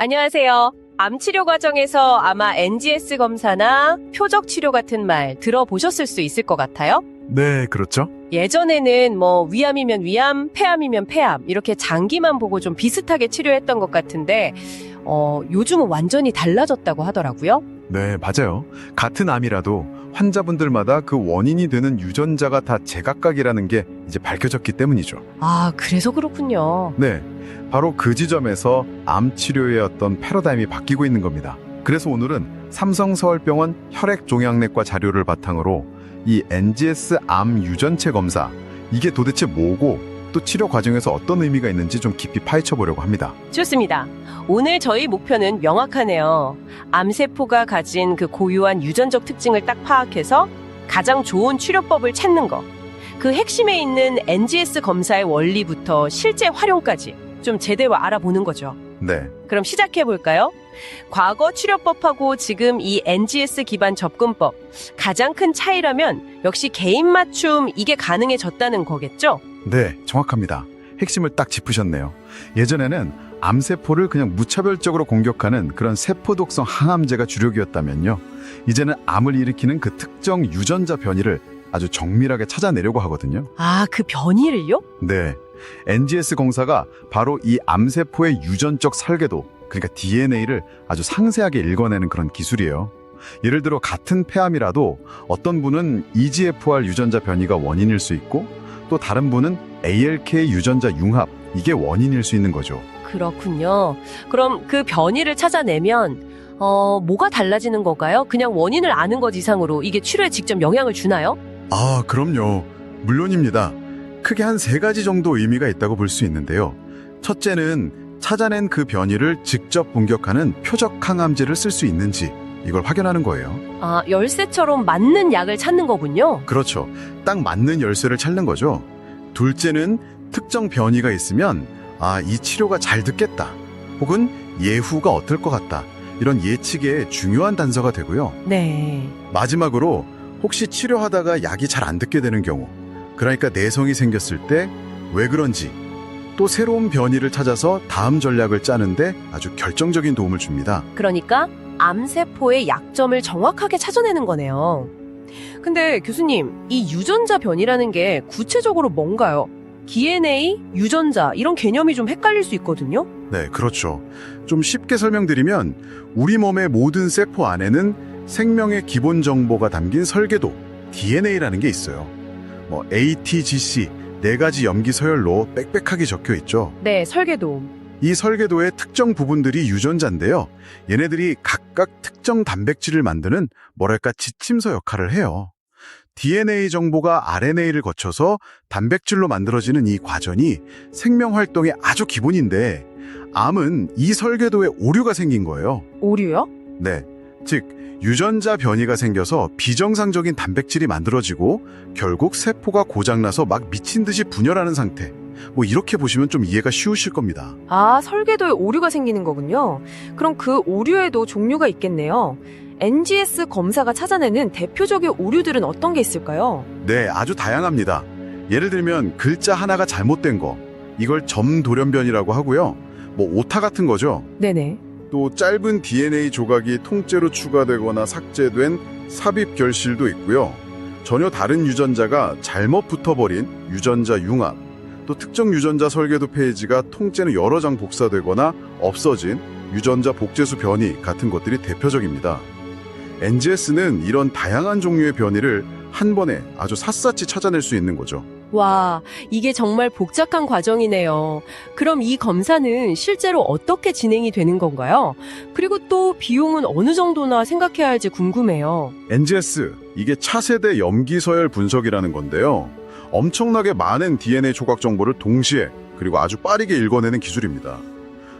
안녕하세요. 암 치료 과정에서 아마 NGS 검사나 표적 치료 같은 말 들어보셨을 수 있을 것 같아요. 네, 그렇죠. 예전에는 위암이면 위암, 폐암이면 폐암 이렇게 장기만 보고 좀 비슷하게 치료했던 것 같은데 요즘은 완전히 달라졌다고 하더라고요. 네, 맞아요. 같은 암이라도 환자분들마다 그 원인이 되는 유전자가 다 제각각이라는 게 이제 밝혀졌기 때문이죠. 아, 그래서 그렇군요. 네, 바로 그 지점에서 암 치료의 어떤 패러다임이 바뀌고 있는 겁니다. 그래서 오늘은 삼성서울병원 혈액종양내과 자료를 바탕으로 이 NGS 암 유전체 검사, 이게 도대체 뭐고 또 치료 과정에서 어떤 의미가 있는지 좀 깊이 파헤쳐 보려고 합니다. 좋습니다. 오늘 저희 목표는 명확하네요. 암세포가 가진 그 고유한 유전적 특징을 딱 파악해서 가장 좋은 치료법을 찾는 거. 그 핵심에 있는 NGS 검사의 원리부터 실제 활용까지 좀 제대로 알아보는 거죠. 네, 그럼 시작해 볼까요? 과거 치료법하고 지금 이 NGS 기반 접근법, 가장 큰 차이라면 역시 개인 맞춤 이게 가능해졌다는 거겠죠? 네, 정확합니다. 핵심을 딱 짚으셨네요. 예전에는 암세포를 그냥 무차별적으로 공격하는 그런 세포독성 항암제가 주력이었다면요. 이제는 암을 일으키는 그 특정 유전자 변이를 아주 정밀하게 찾아내려고 하거든요. 아, 그 변이를요? 네, NGS 검사가 바로 이 암세포의 유전적 설계도, 그러니까 DNA를 아주 상세하게 읽어내는 그런 기술이에요. 예를 들어 같은 폐암이라도 어떤 분은 EGFR 유전자 변이가 원인일 수 있고 또 다른 분은 ALK 유전자 융합, 이게 원인일 수 있는 거죠. 그렇군요. 그럼 그 변이를 찾아내면 뭐가 달라지는 건가요? 그냥 원인을 아는 것 이상으로 이게 치료에 직접 영향을 주나요? 아, 그럼요. 물론입니다. 크게 한 3가지 정도 의미가 있다고 볼 수 있는데요. 첫째는 찾아낸 그 변이를 직접 공격하는 표적 항암제를 쓸 수 있는지 이걸 확인하는 거예요. 아, 열쇠처럼 맞는 약을 찾는 거군요. 그렇죠. 딱 맞는 열쇠를 찾는 거죠. 둘째는 특정 변이가 있으면 이 치료가 잘 듣겠다. 혹은 예후가 어떨 것 같다. 이런 예측의 중요한 단서가 되고요. 네. 마지막으로 혹시 치료하다가 약이 잘 안 듣게 되는 경우, 그러니까 내성이 생겼을 때 왜 그런지, 또 새로운 변이를 찾아서 다음 전략을 짜는데 아주 결정적인 도움을 줍니다. 그러니까 암세포의 약점을 정확하게 찾아내는 거네요. 근데 교수님, 이 유전자 변이라는 게 구체적으로 뭔가요? DNA, 유전자 이런 개념이 좀 헷갈릴 수 있거든요. 네, 그렇죠. 좀 쉽게 설명드리면 우리 몸의 모든 세포 안에는 생명의 기본 정보가 담긴 설계도, DNA라는 게 있어요. ATGC, 4가지 염기 서열로 빽빽하게 적혀 있죠. 네, 설계도. 이 설계도의 특정 부분들이 유전자인데요. 얘네들이 각각 특정 단백질을 만드는 지침서 역할을 해요. DNA 정보가 RNA를 거쳐서 단백질로 만들어지는 이 과정이 생명 활동의 아주 기본인데 암은 이 설계도에 오류가 생긴 거예요. 오류요? 네, 즉 유전자 변이가 생겨서 비정상적인 단백질이 만들어지고 결국 세포가 고장나서 막 미친 듯이 분열하는 상태. 이렇게 보시면 좀 이해가 쉬우실 겁니다. 아, 설계도에 오류가 생기는 거군요. 그럼 그 오류에도 종류가 있겠네요. NGS 검사가 찾아내는 대표적인 오류들은 어떤 게 있을까요? 네, 아주 다양합니다. 예를 들면 글자 하나가 잘못된 거, 이걸 점돌연변이라고 하고요. 오타 같은 거죠. 네네. 또 짧은 DNA 조각이 통째로 추가되거나 삭제된 삽입 결실도 있고요. 전혀 다른 유전자가 잘못 붙어버린 유전자 융합, 또 특정 유전자 설계도 페이지가 통째로 여러 장 복사되거나 없어진 유전자 복제수 변이 같은 것들이 대표적입니다. NGS는 이런 다양한 종류의 변이를 한 번에 아주 샅샅이 찾아낼 수 있는 거죠. 와, 이게 정말 복잡한 과정이네요. 그럼 이 검사는 실제로 어떻게 진행이 되는 건가요? 그리고 또 비용은 어느 정도나 생각해야 할지 궁금해요. NGS, 이게 차세대 염기서열 분석이라는 건데요. 엄청나게 많은 DNA 조각 정보를 동시에 그리고 아주 빠르게 읽어내는 기술입니다.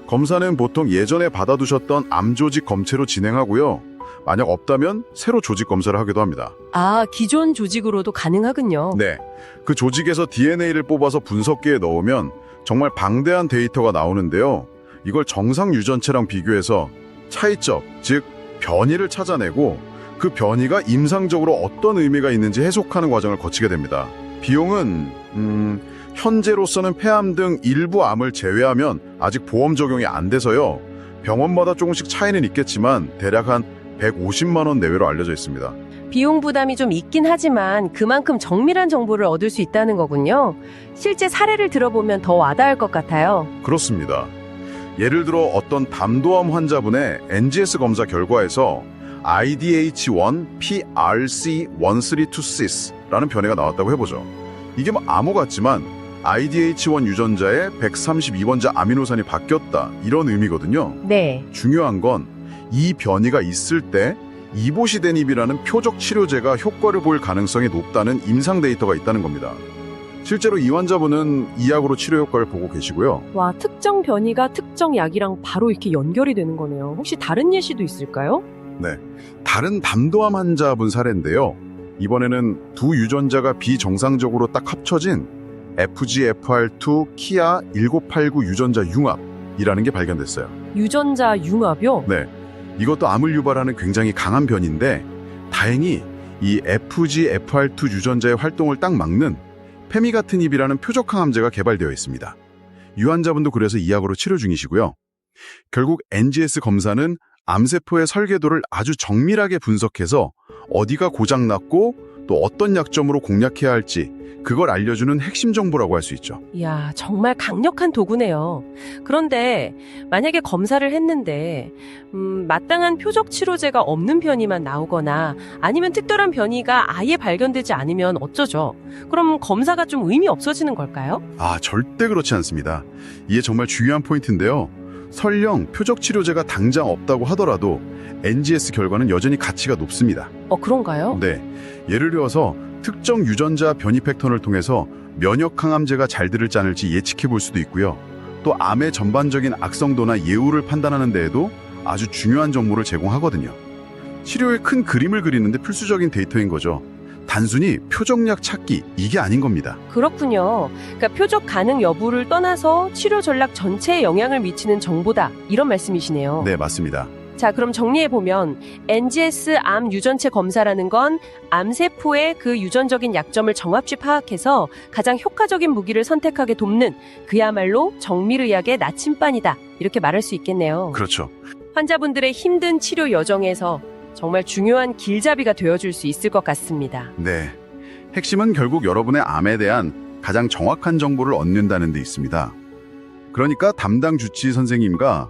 검사는 보통 예전에 받아두셨던 암 조직 검체로 진행하고요. 만약 없다면 새로 조직 검사를 하기도 합니다. 아, 기존 조직으로도 가능하군요. 네, 그 조직에서 DNA를 뽑아서 분석기에 넣으면 정말 방대한 데이터가 나오는데요. 이걸 정상 유전체랑 비교해서 차이점, 즉 변이를 찾아내고 그 변이가 임상적으로 어떤 의미가 있는지 해석하는 과정을 거치게 됩니다. 비용은 현재로서는 폐암 등 일부 암을 제외하면 아직 보험 적용이 안 돼서요. 병원마다 조금씩 차이는 있겠지만 대략 한 150만 원 내외로 알려져 있습니다. 비용 부담이 좀 있긴 하지만 그만큼 정밀한 정보를 얻을 수 있다는 거군요. 실제 사례를 들어보면 더 와닿을 것 같아요. 그렇습니다. 예를 들어 어떤 담도암 환자분의 NGS 검사 결과에서 IDH1 PRC1326라는 변이가 나왔다고 해보죠. 이게 뭐 암호 같지만 IDH1 유전자의 132번째 아미노산이 바뀌었다 이런 의미거든요. 네. 중요한 건 이 변이가 있을 때 이보시데닙이라는 표적 치료제가 효과를 보일 가능성이 높다는 임상 데이터가 있다는 겁니다. 실제로 이 환자분은 이 약으로 치료 효과를 보고 계시고요. 와, 특정 변이가 특정 약이랑 바로 이렇게 연결이 되는 거네요. 혹시 다른 예시도 있을까요? 다른 담도암 환자분 사례인데요. 이번에는 두 유전자가 비정상적으로 딱 합쳐진 FGFR2 키아 1989 유전자 융합이라는 게 발견됐어요. 유전자 융합이요? 네, 이것도 암을 유발하는 굉장히 강한 변인데 다행히 이 FGFR2 유전자의 활동을 딱 막는 페미가트닙이라는 표적 항암제가 개발되어 있습니다. 이 환자분도 그래서 이 약으로 치료 중이시고요. 결국 NGS 검사는 암세포의 설계도를 아주 정밀하게 분석해서 어디가 고장났고 또 어떤 약점으로 공략해야 할지 그걸 알려주는 핵심 정보라고 할 수 있죠. 이야, 정말 강력한 도구네요. 그런데 만약에 검사를 했는데 마땅한 표적 치료제가 없는 변이만 나오거나 아니면 특별한 변이가 아예 발견되지 않으면 어쩌죠? 그럼 검사가 좀 의미 없어지는 걸까요? 절대 그렇지 않습니다. 이게 정말 중요한 포인트인데요. 설령 표적 치료제가 당장 없다고 하더라도 NGS 결과는 여전히 가치가 높습니다. 그런가요? 네, 예를 들어서 특정 유전자 변이 패턴을 통해서 면역 항암제가 잘 들을지 않을지 예측해 볼 수도 있고요. 또 암의 전반적인 악성도나 예후를 판단하는 데에도 아주 중요한 정보를 제공하거든요. 치료의 큰 그림을 그리는데 필수적인 데이터인 거죠. 단순히 표적약 찾기 이게 아닌 겁니다. 그렇군요. 그러니까 표적 가능 여부를 떠나서 치료 전략 전체에 영향을 미치는 정보다 이런 말씀이시네요. 네, 맞습니다. 자, 그럼 정리해보면 NGS 암 유전체 검사라는 건 암세포의 그 유전적인 약점을 정확히 파악해서 가장 효과적인 무기를 선택하게 돕는 그야말로 정밀의학의 나침반이다. 이렇게 말할 수 있겠네요. 그렇죠. 환자분들의 힘든 치료 여정에서 정말 중요한 길잡이가 되어줄 수 있을 것 같습니다. 네, 핵심은 결국 여러분의 암에 대한 가장 정확한 정보를 얻는다는 데 있습니다. 그러니까 담당 주치의 선생님과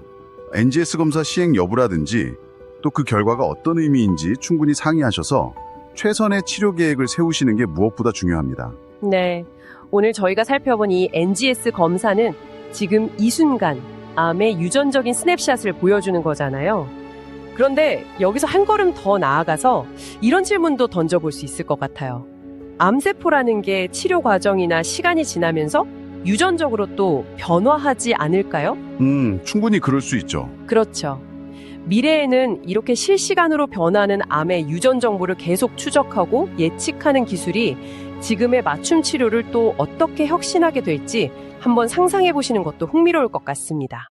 NGS 검사 시행 여부라든지 또 그 결과가 어떤 의미인지 충분히 상의하셔서 최선의 치료 계획을 세우시는 게 무엇보다 중요합니다. 네, 오늘 저희가 살펴본 이 NGS 검사는 지금 이 순간 암의 유전적인 스냅샷을 보여주는 거잖아요. 그런데 여기서 한 걸음 더 나아가서 이런 질문도 던져볼 수 있을 것 같아요. 암세포라는 게 치료 과정이나 시간이 지나면서 유전적으로 또 변화하지 않을까요? 충분히 그럴 수 있죠. 그렇죠. 미래에는 이렇게 실시간으로 변하는 암의 유전 정보를 계속 추적하고 예측하는 기술이 지금의 맞춤 치료를 또 어떻게 혁신하게 될지 한번 상상해 보시는 것도 흥미로울 것 같습니다.